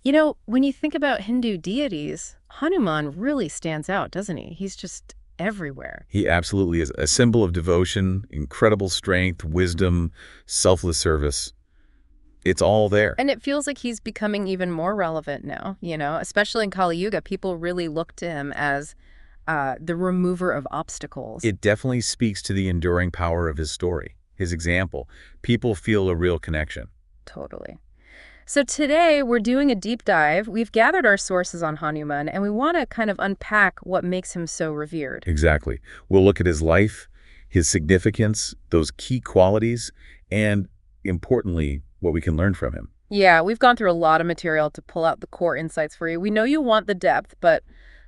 You know, when you think about Hindu deities, Hanuman really stands out, doesn't he? He's just everywhere. He absolutely is a symbol of devotion, incredible strength, wisdom, selfless service. It's all there. And it feels like he's becoming even more relevant now, especially in Kali Yuga. People really look to him as the remover of obstacles. It definitely speaks to the enduring power of his story, his example. People feel a real connection. Totally. So today we're doing a deep dive. We've gathered our sources on Hanuman, and we want to kind of unpack what makes him so revered. Exactly. We'll look at his life, his significance, those key qualities, and importantly, what we can learn from him. Yeah, we've gone through a lot of material to pull out the core insights for you. We know you want the depth, but,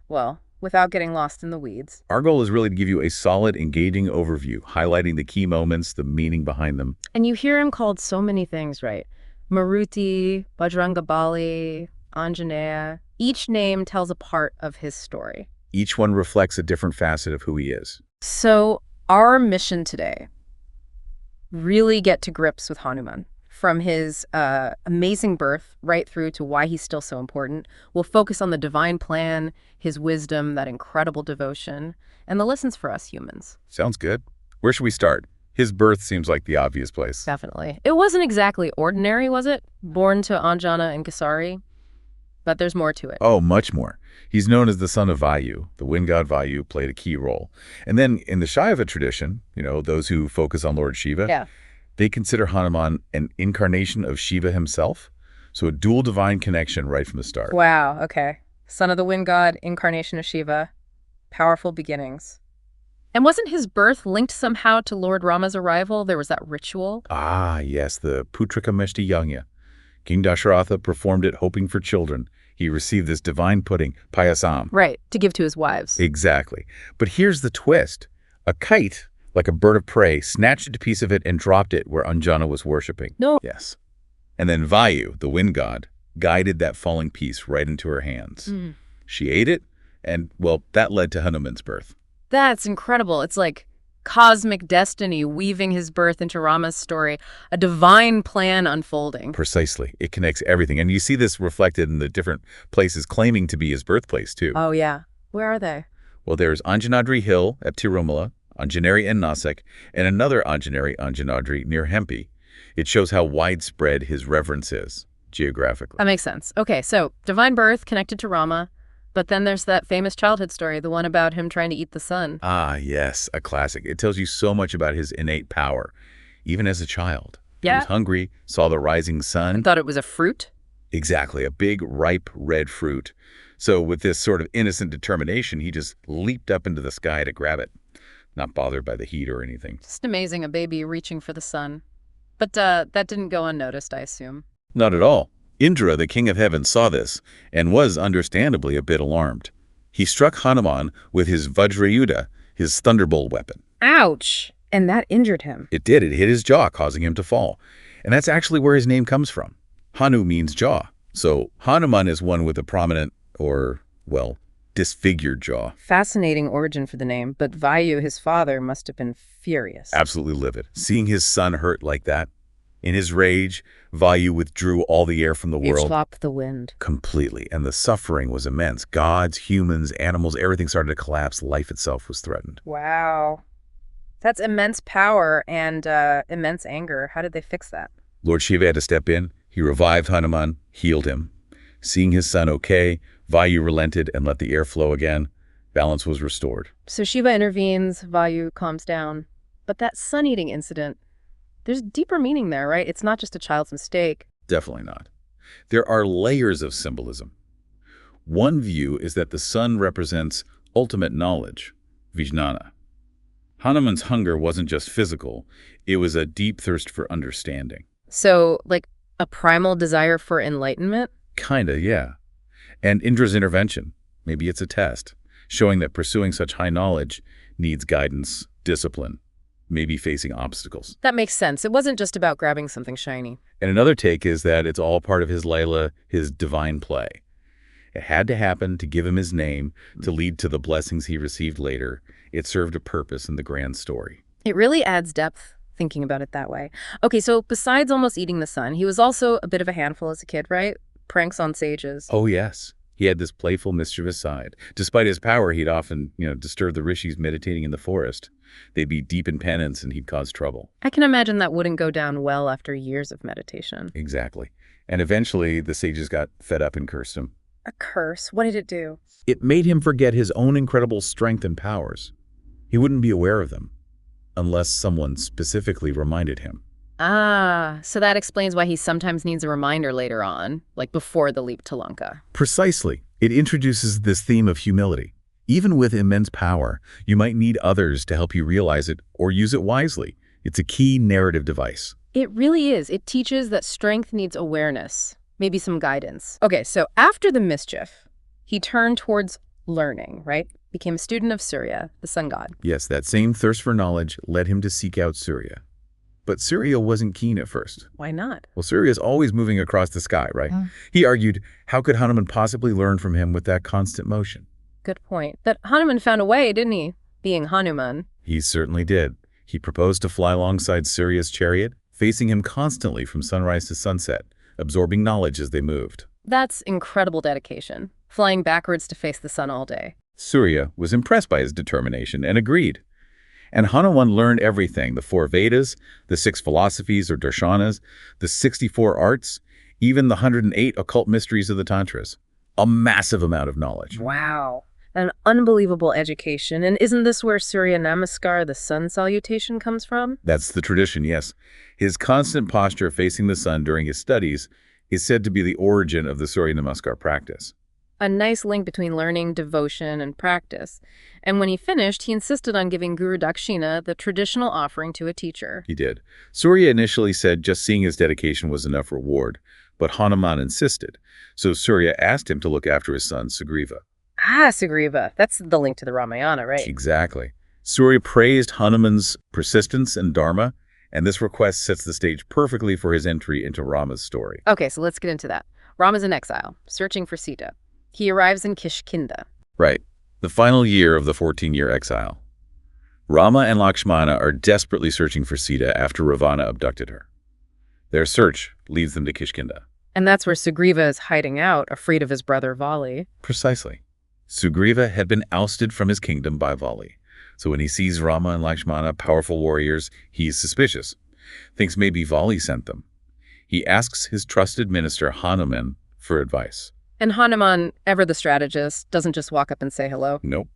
well, without getting lost in the weeds. Our goal is really to give you a solid, engaging overview, highlighting the key moments, the meaning behind them. And you hear him called so many things, right? Maruti, Bajrangabali, Anjaneya. Each name tells a part of his story. Each one reflects a different facet of who he is. So our mission today, really get to grips with Hanuman. From his amazing birth right through to why he's still so important. We'll focus on the divine plan, his wisdom, that incredible devotion, and the lessons for us humans. Sounds good. Where should we start? His birth seems like the obvious place. Definitely. It wasn't exactly ordinary, was it? Born to Anjana and Kesari. But there's more to it. Oh, much more. He's known as the son of Vayu. The wind god Vayu played a key role. And then in the Shaiva tradition, those who focus on Lord Shiva, they consider Hanuman an incarnation of Shiva himself. So a dual divine connection right from the start. Wow, okay. Son of the wind god, incarnation of Shiva. Powerful beginnings. And wasn't his birth linked somehow to Lord Rama's arrival? There was that ritual? Ah, yes, the Putrika Meshti Yagna. King Dasharatha performed it hoping for children. He received this divine pudding, payasam. Right, to give to his wives. Exactly. But here's the twist. A kite, like a bird of prey, snatched a piece of it and dropped it where Anjana was worshipping. No. Yes. And then Vayu, the wind god, guided that falling piece right into her hands. She ate it, and, well, that led to Hanuman's birth. That's incredible. It's like cosmic destiny weaving his birth into Rama's story, a divine plan unfolding. Precisely. It connects everything. And you see this reflected in the different places claiming to be his birthplace, too. Oh, yeah. Where are they? Well, there's Anjanadri Hill at Tirumala, Anjaneri in Nasik, and another Anjanadri near Hempi. It shows how widespread his reverence is, geographically. That makes sense. Okay, so divine birth connected to Rama, but then there's that famous childhood story, the one about him trying to eat the sun. Ah, yes, a classic. It tells you so much about his innate power, even as a child. Yeah. He was hungry, saw the rising sun. I thought it was a fruit? Exactly, a big, ripe, red fruit. So with this sort of innocent determination, he just leaped up into the sky to grab it, not bothered by the heat or anything. Just amazing, a baby reaching for the sun. But that didn't go unnoticed, I assume. Not at all. Indra, the king of heaven, saw this and was understandably a bit alarmed. He struck Hanuman with his Vajrayuda, his thunderbolt weapon. Ouch! And that injured him. It did. It hit his jaw, causing him to fall. And that's actually where his name comes from. Hanu means jaw. So Hanuman is one with a prominent or, well, disfigured jaw. Fascinating origin for the name, but Vayu, his father, must have been furious. Absolutely livid. Seeing his son hurt like that. In his rage, Vayu withdrew all the air from the world. He swapped the wind. Completely. And the suffering was immense. Gods, humans, animals, everything started to collapse. Life itself was threatened. Wow. That's immense power and immense anger. How did they fix that? Lord Shiva had to step in. He revived Hanuman, healed him. Seeing his son okay, Vayu relented and let the air flow again. Balance was restored. So Shiva intervenes, Vayu calms down. But that sun-eating incident, there's deeper meaning there, right? It's not just a child's mistake. Definitely not. There are layers of symbolism. One view is that the sun represents ultimate knowledge, Vijnana. Hanuman's hunger wasn't just physical, it was a deep thirst for understanding. So, like a primal desire for enlightenment? Kinda, yeah. And Indra's intervention, maybe it's a test, showing that pursuing such high knowledge needs guidance, discipline, maybe facing obstacles. That makes sense. It wasn't just about grabbing something shiny. And another take is that it's all part of his Layla, his divine play. It had to happen to give him his name, to lead to the blessings he received later. It served a purpose in the grand story. It really adds depth, thinking about it that way. Okay, so besides almost eating the sun, he was also a bit of a handful as a kid, right? pranks on sages. Oh, yes. He had this playful, mischievous side. Despite his power, he'd often, disturb the rishis meditating in the forest. They'd be deep in penance and he'd cause trouble. I can imagine that wouldn't go down well after years of meditation. Exactly. And eventually, the sages got fed up and cursed him. A curse? What did it do? It made him forget his own incredible strength and powers. He wouldn't be aware of them unless someone specifically reminded him. Ah, so that explains why he sometimes needs a reminder later on, like before the leap to Lanka. Precisely. It introduces this theme of humility. Even with immense power, you might need others to help you realize it or use it wisely. It's a key narrative device. It really is. It teaches that strength needs awareness, maybe some guidance. Okay, so after the mischief, he turned towards learning, right? Became a student of Surya, the sun god. Yes, that same thirst for knowledge led him to seek out Surya. But Surya wasn't keen at first. Why not? Well, Surya is always moving across the sky, right? He argued, how could Hanuman possibly learn from him with that constant motion? Good point. That Hanuman found a way, didn't he? Being Hanuman. He certainly did. He proposed to fly alongside Surya's chariot, facing him constantly from sunrise to sunset, absorbing knowledge as they moved. That's incredible dedication, flying backwards to face the sun all day. Surya was impressed by his determination and agreed. And Hanuman learned everything, the 4 Vedas, the 6 philosophies or darshanas, the 64 arts, even the 108 occult mysteries of the tantras. A massive amount of knowledge. Wow. An unbelievable education. And isn't this where Surya Namaskar, the sun salutation, comes from? That's the tradition, yes. His constant posture facing the sun during his studies is said to be the origin of the Surya Namaskar practice. A nice link between learning, devotion, and practice. And when he finished, he insisted on giving Guru Dakshina, the traditional offering to a teacher. He did. Surya initially said just seeing his dedication was enough reward, but Hanuman insisted. So Surya asked him to look after his son, Sugriva. Ah, Sugriva. That's the link to the Ramayana, right? Exactly. Surya praised Hanuman's persistence and dharma, and this request sets the stage perfectly for his entry into Rama's story. Okay, so let's get into that. Rama's in exile, searching for Sita. He arrives in Kishkinda. Right. The final year of the 14-year exile. Rama and Lakshmana are desperately searching for Sita after Ravana abducted her. Their search leads them to Kishkinda. And that's where Sugriva is hiding out, afraid of his brother Vali. Precisely. Sugriva had been ousted from his kingdom by Vali. So when he sees Rama and Lakshmana, powerful warriors, he's suspicious. Thinks maybe Vali sent them. He asks his trusted minister, Hanuman, for advice. And Hanuman, ever the strategist, doesn't just walk up and say hello. Nope.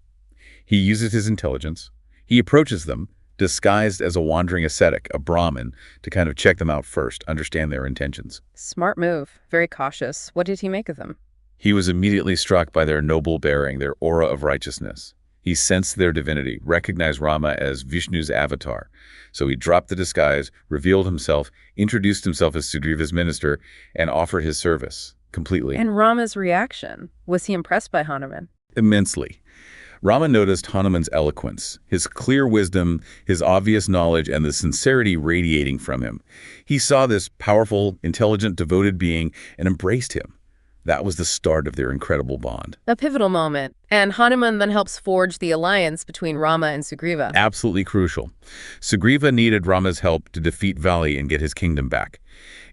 He uses his intelligence. He approaches them, disguised as a wandering ascetic, a Brahmin, to kind of check them out first, understand their intentions. Smart move. Very cautious. What did he make of them? He was immediately struck by their noble bearing, their aura of righteousness. He sensed their divinity, recognized Rama as Vishnu's avatar. So he dropped the disguise, revealed himself, introduced himself as Sugriva's minister, and offered his service. Completely. And Rama's reaction? Was he impressed by Hanuman? Immensely. Rama noticed Hanuman's eloquence, his clear wisdom, his obvious knowledge, and the sincerity radiating from him. He saw this powerful, intelligent, devoted being and embraced him. That was the start of their incredible bond. A pivotal moment. And Hanuman then helps forge the alliance between Rama and Sugriva. Absolutely crucial. Sugriva needed Rama's help to defeat Vali and get his kingdom back.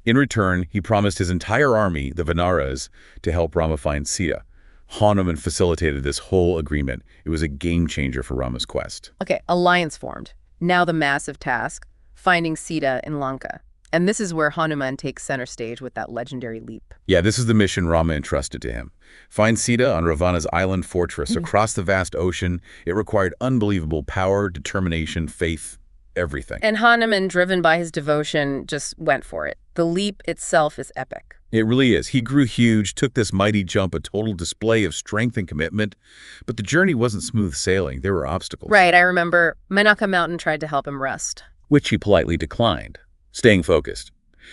In return, he promised his entire army, the Vanaras, to help Rama find Sita. Hanuman facilitated this whole agreement. It was a game changer for Rama's quest. Okay, alliance formed. Now the massive task, finding Sita in Lanka. And this is where Hanuman takes center stage with that legendary leap. Yeah, this is the mission Rama entrusted to him. Find Sita on Ravana's island fortress across the vast ocean. It required unbelievable power, determination, faith, everything. And Hanuman, driven by his devotion, just went for it. The leap itself is epic. It really is. He grew huge, took this mighty jump, a total display of strength and commitment. But the journey wasn't smooth sailing. There were obstacles. Right, I remember Menaka Mountain tried to help him rest. Which he politely declined, staying focused.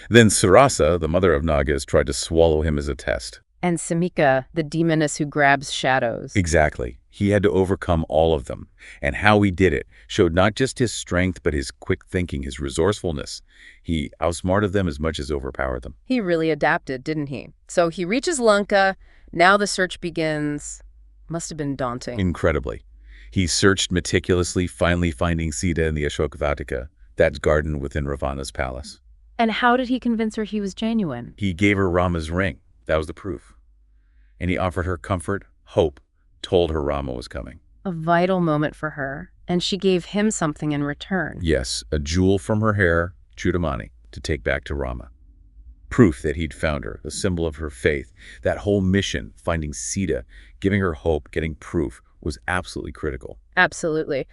Then Sarasa, the mother of Nagas, tried to swallow him as a test. And Samika, the demoness who grabs shadows. Exactly. He had to overcome all of them. And how he did it showed not just his strength, but his quick thinking, his resourcefulness. He outsmarted them as much as overpowered them. He really adapted, didn't he? So he reaches Lanka. Now the search begins. Must have been daunting. Incredibly. He searched meticulously, finally finding Sita in the Ashokavatika, that garden within Ravana's palace. And how did he convince her he was genuine? He gave her Rama's ring, That was the proof. And he offered her comfort, hope, told her Rama was coming. A vital moment for her, and she gave him something in return. Yes, a jewel from her hair, Chudamani, to take back to Rama. Proof that he'd found her, a symbol of her faith. That whole mission, finding Sita, giving her hope, getting proof, was absolutely critical. Absolutely.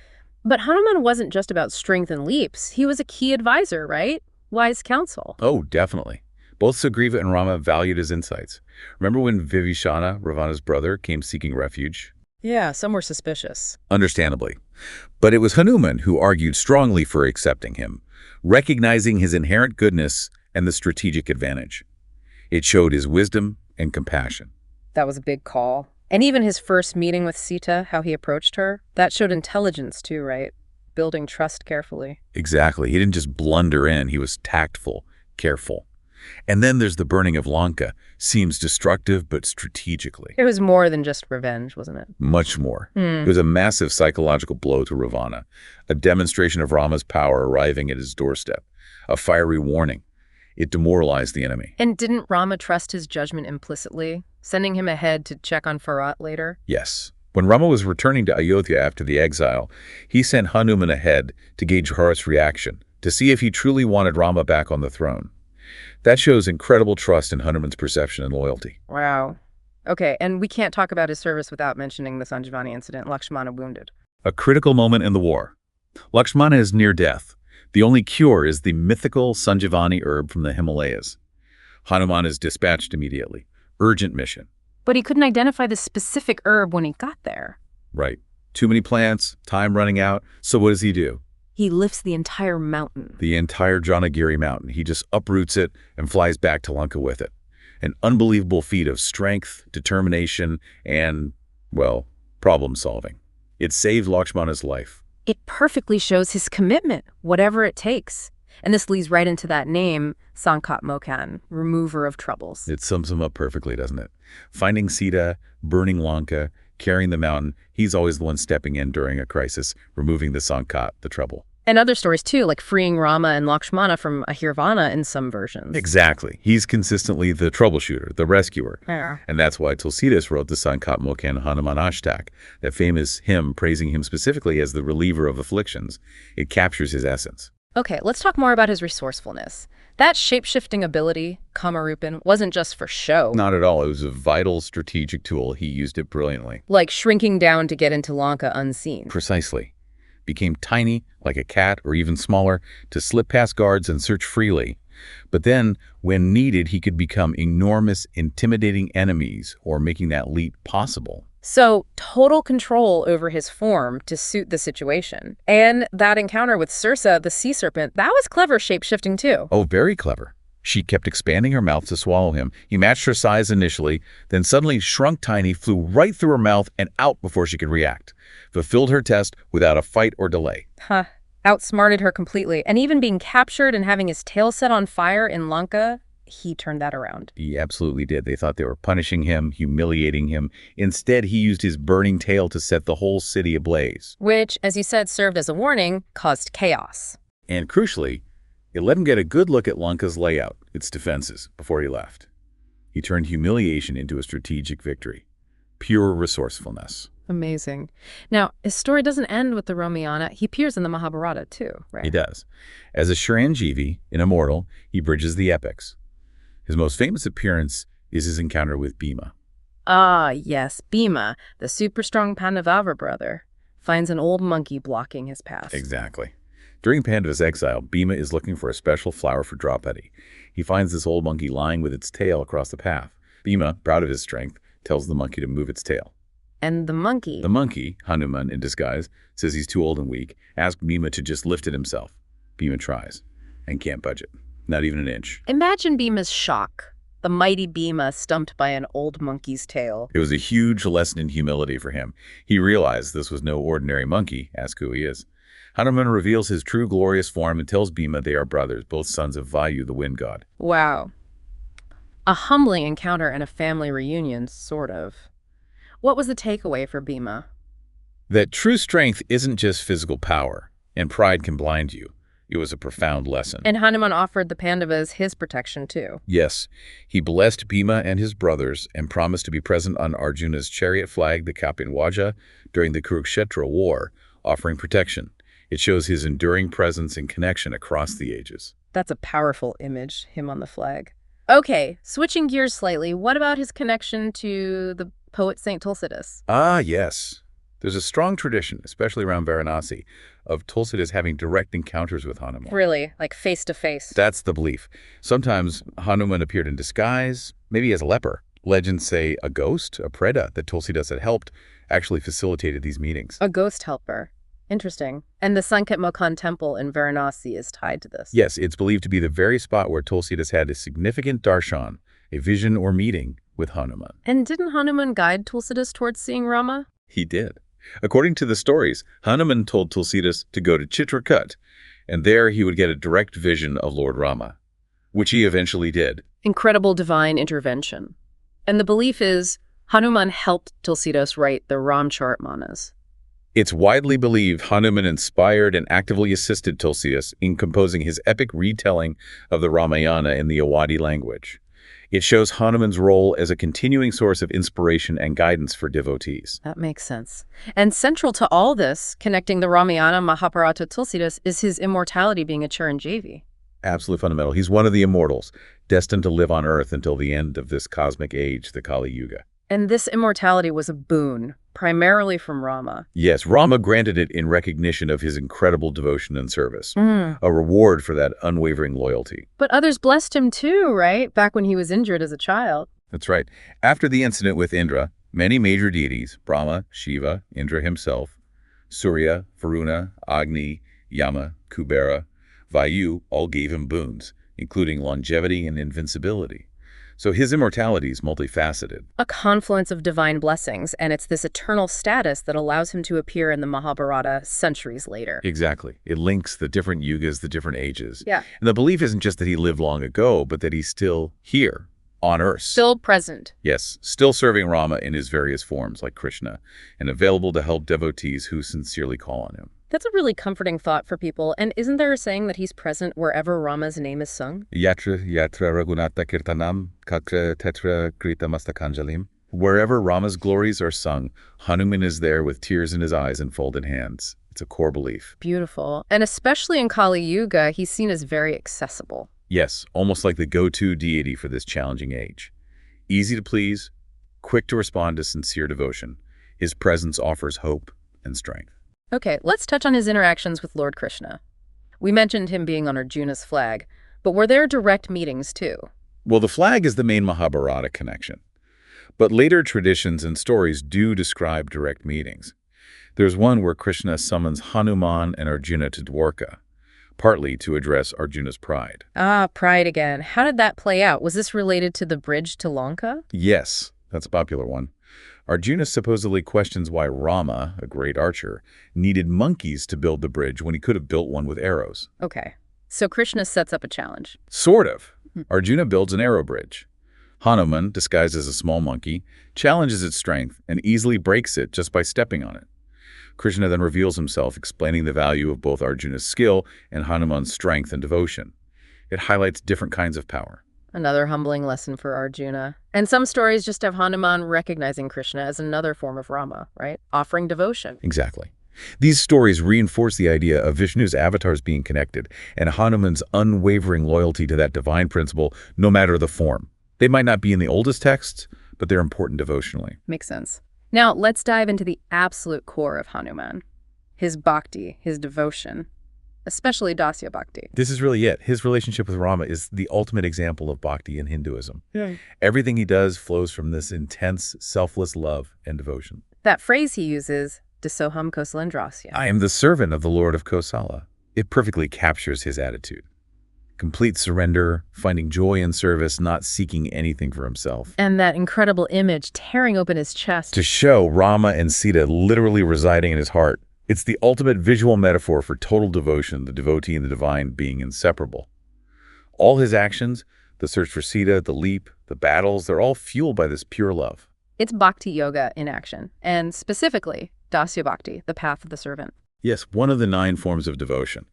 But Hanuman wasn't just about strength and leaps. He was a key advisor, right? Wise counsel. Oh, definitely. Both Sugriva and Rama valued his insights. Remember when Vibhishana, Ravana's brother, came seeking refuge? Yeah, some were suspicious. Understandably. But it was Hanuman who argued strongly for accepting him, recognizing his inherent goodness and the strategic advantage. It showed his wisdom and compassion. That was a big call. And even his first meeting with Sita, how he approached her, that showed intelligence too, right? Building trust carefully. Exactly. He didn't just blunder in. He was tactful, careful. And then there's the burning of Lanka. Seems destructive, but strategically. It was more than just revenge, wasn't it? Much more. It was a massive psychological blow to Ravana, a demonstration of Rama's power arriving at his doorstep, a fiery warning. It demoralized the enemy. And didn't Rama trust his judgment implicitly, sending him ahead to check on Bharat later? Yes. When Rama was returning to Ayodhya after the exile, he sent Hanuman ahead to gauge Bharat's reaction, to see if he truly wanted Rama back on the throne. That shows incredible trust in Hanuman's perception and loyalty. Wow. Okay, and we can't talk about his service without mentioning the Sanjeevani incident, Lakshmana wounded. A critical moment in the war. Lakshmana is near death. The only cure is the mythical Sanjeevani herb from the Himalayas. Hanuman is dispatched immediately. Urgent mission. But he couldn't identify the specific herb when he got there. Right. Too many plants, time running out. So what does he do? He lifts the entire mountain. The entire Janagiri mountain. He just uproots it and flies back to Lanka with it. An unbelievable feat of strength, determination, and, well, problem solving. It saved Lakshmana's life. It perfectly shows his commitment, whatever it takes. And this leads right into that name, Sankat Mochan, remover of troubles. It sums him up perfectly, doesn't it? Finding Sita, burning Lanka, carrying the mountain, he's always the one stepping in during a crisis, removing the Sankat, the trouble. And other stories too, like freeing Rama and Lakshmana from Ahirvana in some versions. Exactly. He's consistently the troubleshooter, the rescuer. Yeah. And that's why Tulsidas wrote the Sankat Mochan Hanuman Ashta, that famous hymn praising him specifically as the reliever of afflictions. It captures his essence. Okay, let's talk more about his resourcefulness. That shape-shifting ability, Kamarupan, wasn't just for show. Not at all. It was a vital strategic tool. He used it brilliantly. Like shrinking down to get into Lanka unseen. Precisely. Became tiny, like a cat, or even smaller, to slip past guards and search freely. But then, when needed, he could become enormous, intimidating enemies, or making that leap possible. So, total control over his form to suit the situation. And that encounter with Sursa, the sea serpent, that was clever shape-shifting too. Oh, very clever. She kept expanding her mouth to swallow him. He matched her size initially, then suddenly shrunk tiny, flew right through her mouth and out before she could react. Fulfilled her test without a fight or delay. Huh. Outsmarted her completely. And even being captured and having his tail set on fire in Lanka, he turned that around. He absolutely did. They thought they were punishing him, humiliating him. Instead, he used his burning tail to set the whole city ablaze. Which, as you said, served as a warning, caused chaos. And crucially, it let him get a good look at Lanka's layout, its defenses, before he left. He turned humiliation into a strategic victory. Pure resourcefulness. Amazing. Now, his story doesn't end with the Ramayana. He appears in the Mahabharata, too, right? He does. As a Chiranjeevi, an immortal, he bridges the epics. His most famous appearance is his encounter with Bheema. Ah, yes, Bheema, the super-strong Pandava brother, finds an old monkey blocking his path. Exactly. During Pandava's exile, Bheema is looking for a special flower for Draupadi. He finds this old monkey lying with its tail across the path. Bheema, proud of his strength, tells the monkey to move its tail. And the monkey? The monkey, Hanuman in disguise, says he's too old and weak, asks Bheema to just lift it himself. Bheema tries, and can't budge it. Not even an inch. Imagine Bheema's shock. The mighty Bheema stumped by an old monkey's tail. It was a huge lesson in humility for him. He realized this was no ordinary monkey, ask who he is. Hanuman reveals his true glorious form and tells Bheema they are brothers, both sons of Vayu, the wind god. Wow. A humbling encounter and a family reunion, sort of. What was the takeaway for Bheema? That true strength isn't just physical power, and pride can blind you. It was a profound lesson. And Hanuman offered the Pandavas his protection, too. Yes, he blessed Bheema and his brothers and promised to be present on Arjuna's chariot flag, the Kapinwaja, during the Kurukshetra war, offering protection. It shows his enduring presence and connection across the ages. That's a powerful image, him on the flag. Okay, switching gears slightly, what about his connection to the poet Saint Tulsidas? Ah, yes. There's a strong tradition, especially around Varanasi, of Tulsidas having direct encounters with Hanuman. Really? Like face to face? That's the belief. Sometimes Hanuman appeared in disguise, maybe as a leper. Legends say a ghost, a preda that Tulsidas had helped, actually facilitated these meetings. A ghost helper. Interesting. And the Sankat Mochan temple in Varanasi is tied to this? Yes, it's believed to be the very spot where Tulsidas had a significant darshan, a vision or meeting with Hanuman. And didn't Hanuman guide Tulsidas towards seeing Rama? He did. According to the stories, Hanuman told Tulsidas to go to Chitrakoot, and there he would get a direct vision of Lord Rama, which he eventually did. Incredible divine intervention. And the belief is Hanuman helped Tulsidas write the Ramcharitmanas. It's widely believed Hanuman inspired and actively assisted Tulsidas in composing his epic retelling of the Ramayana in the Awadhi language. It shows Hanuman's role as a continuing source of inspiration and guidance for devotees. That makes sense. And central to all this, connecting the Ramayana, Mahabharata, Tulsidas, is his immortality being a Chiranjeevi. Absolutely fundamental. He's one of the immortals, destined to live on Earth until the end of this cosmic age, the Kali Yuga. And this immortality was a boon, primarily from Rama. Yes, Rama granted it in recognition of his incredible devotion and service, a reward for that unwavering loyalty. But others blessed him too, right? Back when he was injured as a child. That's right. After the incident with Indra, many major deities, Brahma, Shiva, Indra himself, Surya, Varuna, Agni, Yama, Kubera, Vayu, all gave him boons, including longevity and invincibility. So his immortality is multifaceted. A confluence of divine blessings, and it's this eternal status that allows him to appear in the Mahabharata centuries later. Exactly. It links the different yugas, the different ages. Yeah. And the belief isn't just that he lived long ago, but that he's still here, on Earth. Still present. Yes, still serving Rama in his various forms, like Krishna, and available to help devotees who sincerely call on him. That's a really comforting thought for people. And isn't there a saying that he's present wherever Rama's name is sung? Yatra raghunatha kirtanam katra tetra krita mastakanjalim. Wherever Rama's glories are sung, Hanuman is there with tears in his eyes and folded hands. It's a core belief. Beautiful. And especially in Kali Yuga, he's seen as very accessible. Yes, almost like the go-to deity for this challenging age. Easy to please, quick to respond to sincere devotion. His presence offers hope and strength. Okay, let's touch on his interactions with Lord Krishna. We mentioned him being on Arjuna's flag, but were there direct meetings too? Well, the flag is the main Mahabharata connection. But later traditions and stories do describe direct meetings. There's one where Krishna summons Hanuman and Arjuna to Dwarka, partly to address Arjuna's pride. Ah, pride again. How did that play out? Was this related to the bridge to Lanka? Yes, that's a popular one. Arjuna supposedly questions why Rama, a great archer, needed monkeys to build the bridge when he could have built one with arrows. Okay, so Krishna sets up a challenge. Sort of. Arjuna builds an arrow bridge. Hanuman, disguised as a small monkey, challenges its strength and easily breaks it just by stepping on it. Krishna then reveals himself, explaining the value of both Arjuna's skill and Hanuman's strength and devotion. It highlights different kinds of power. Another humbling lesson for Arjuna. And some stories just have Hanuman recognizing Krishna as another form of Rama, right? Offering devotion. Exactly. These stories reinforce the idea of Vishnu's avatars being connected and Hanuman's unwavering loyalty to that divine principle, no matter the form. They might not be in the oldest texts, but they're important devotionally. Makes sense. Now, let's dive into the absolute core of Hanuman. His bhakti, his devotion. Especially Dasya Bhakti. This is really it. His relationship with Rama is the ultimate example of bhakti in Hinduism. Yeah. Everything he does flows from this intense, selfless love and devotion. That phrase he uses, Dasoham Kosalendrasya. I am the servant of the Lord of Kosala. It perfectly captures his attitude. Complete surrender, finding joy in service, not seeking anything for himself. And that incredible image tearing open his chest. To show Rama and Sita literally residing in his heart. It's the ultimate visual metaphor for total devotion, the devotee and the divine being inseparable. All his actions, the search for Sita, the leap, the battles, they're all fueled by this pure love. It's bhakti yoga in action, and specifically, Dasya Bhakti, the path of the servant. Yes, one of the 9 forms of devotion.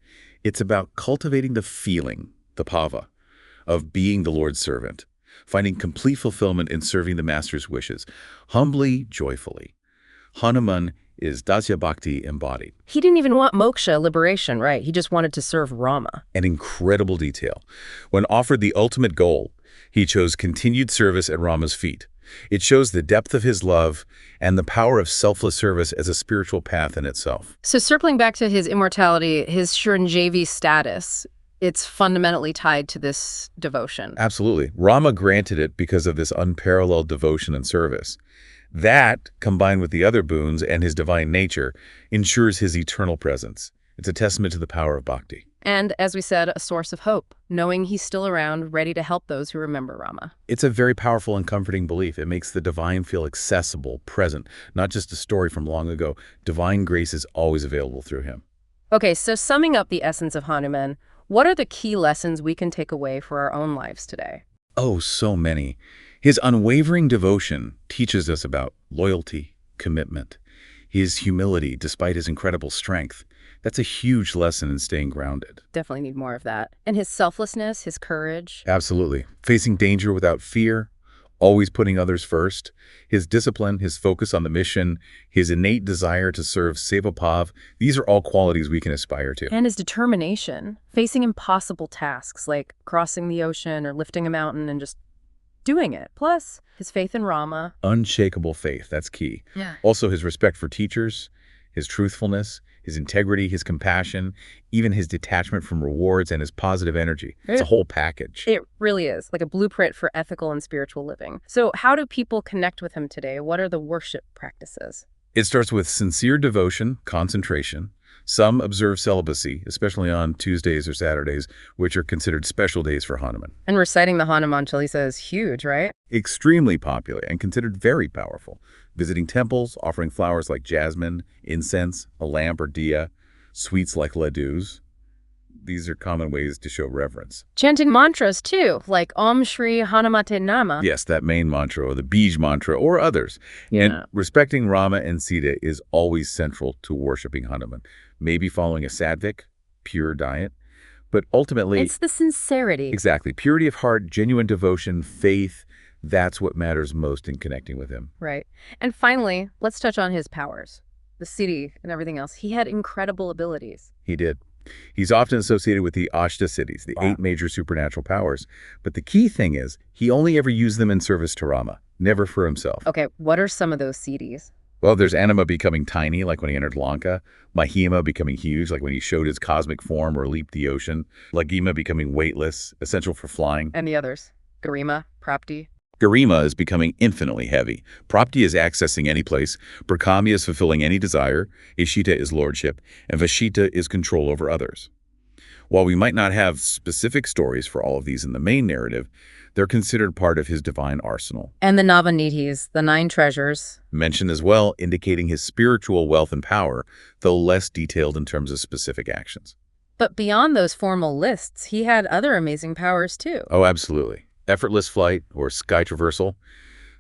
It's about cultivating the feeling, the bhava, of being the Lord's servant, finding complete fulfillment in serving the Master's wishes, humbly, joyfully. Hanuman is Dasya Bhakti embodied. He didn't even want moksha, liberation, right? He just wanted to serve Rama. An incredible detail. When offered the ultimate goal, he chose continued service at Rama's feet. It shows the depth of his love and the power of selfless service as a spiritual path in itself. So circling back to his immortality, his Chiranjeevi status, it's fundamentally tied to this devotion. Absolutely. Rama granted it because of this unparalleled devotion and service. That, combined with the other boons and his divine nature, ensures his eternal presence. It's a testament to the power of bhakti. And, as we said, a source of hope, knowing he's still around, ready to help those who remember Rama. It's a very powerful and comforting belief. It makes the divine feel accessible, present, not just a story from long ago. Divine grace is always available through him. Okay, so summing up the essence of Hanuman, what are the key lessons we can take away for our own lives today? Oh, so many. His unwavering devotion teaches us about loyalty, commitment, his humility despite his incredible strength. That's a huge lesson in staying grounded. Definitely need more of that. And his selflessness, his courage. Absolutely. Facing danger without fear, always putting others first, his discipline, his focus on the mission, his innate desire to serve Sevapav, these are all qualities we can aspire to. And his determination, facing impossible tasks like crossing the ocean or lifting a mountain and just doing it. Plus, his faith in Rama. Unshakable faith, that's key. Yeah. Also, his respect for teachers, his truthfulness, his integrity, his compassion, even his detachment from rewards and his positive energy. It's a whole package. It really is, like a blueprint for ethical and spiritual living. So how do people connect with him today? What are the worship practices? It starts with sincere devotion, concentration. Some observe celibacy, especially on Tuesdays or Saturdays, which are considered special days for Hanuman. And reciting the Hanuman Chalisa is huge, right? Extremely popular and considered very powerful. Visiting temples, offering flowers like jasmine, incense, a lamp or diya, sweets like laddus. These are common ways to show reverence. Chanting mantras, too, like Om Shri Hanumate Nama. Yes, that main mantra or the Bij mantra or others. Yeah. And respecting Rama and Sita is always central to worshiping Hanuman. Maybe following a sattvic, pure diet, but ultimately... It's the sincerity. Exactly. Purity of heart, genuine devotion, faith, that's what matters most in connecting with him. Right. And finally, let's touch on his powers, the Siddhi and everything else. He had incredible abilities. He did. He's often associated with the Ashta Siddhis, the 8 major supernatural powers. But the key thing is, he only ever used them in service to Rama, never for himself. Okay, what are some of those Siddhis? Well, there's Anima becoming tiny, like when he entered Lanka. Mahima becoming huge, like when he showed his cosmic form or leaped the ocean. Lagima becoming weightless, essential for flying. And the others? Garima, Prapti? Garima is becoming infinitely heavy. Prapti is accessing any place. Brahmya is fulfilling any desire. Ishita is lordship. And Vashita is control over others. While we might not have specific stories for all of these in the main narrative, they're considered part of his divine arsenal. And the Nava Nidhis, the 9 treasures. Mentioned as well, indicating his spiritual wealth and power, though less detailed in terms of specific actions. But beyond those formal lists, he had other amazing powers too. Oh, absolutely. Effortless flight or sky traversal,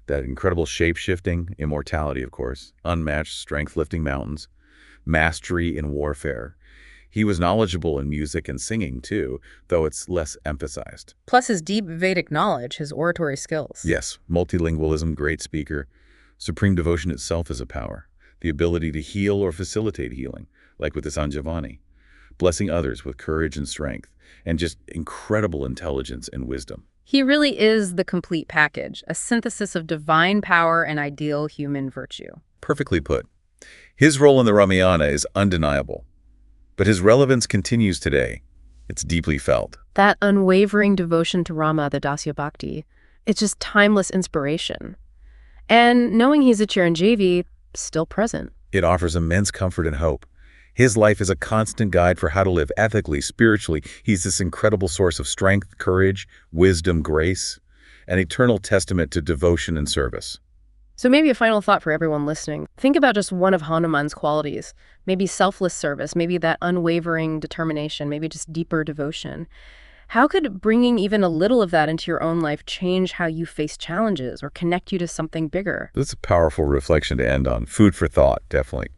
that incredible shape-shifting, immortality, of course, unmatched strength lifting mountains, mastery in warfare. He was knowledgeable in music and singing, too, though it's less emphasized. Plus his deep Vedic knowledge, his oratory skills. Yes, multilingualism, great speaker. Supreme devotion itself is a power. The ability to heal or facilitate healing, like with the Sanjavani. Blessing others with courage and strength, and just incredible intelligence and wisdom. He really is the complete package, a synthesis of divine power and ideal human virtue. Perfectly put. His role in the Ramayana is undeniable. But his relevance continues today. It's deeply felt. That unwavering devotion to Rama, the Dasya Bhakti, it's just timeless inspiration. And knowing he's a Chiranjeevi, still present. It offers immense comfort and hope. His life is a constant guide for how to live ethically, spiritually. He's this incredible source of strength, courage, wisdom, grace, an eternal testament to devotion and service. So maybe a final thought for everyone listening. Think about just one of Hanuman's qualities. Maybe selfless service, maybe that unwavering determination, maybe just deeper devotion. How could bringing even a little of that into your own life change how you face challenges or connect you to something bigger? That's a powerful reflection to end on. Food for thought, definitely.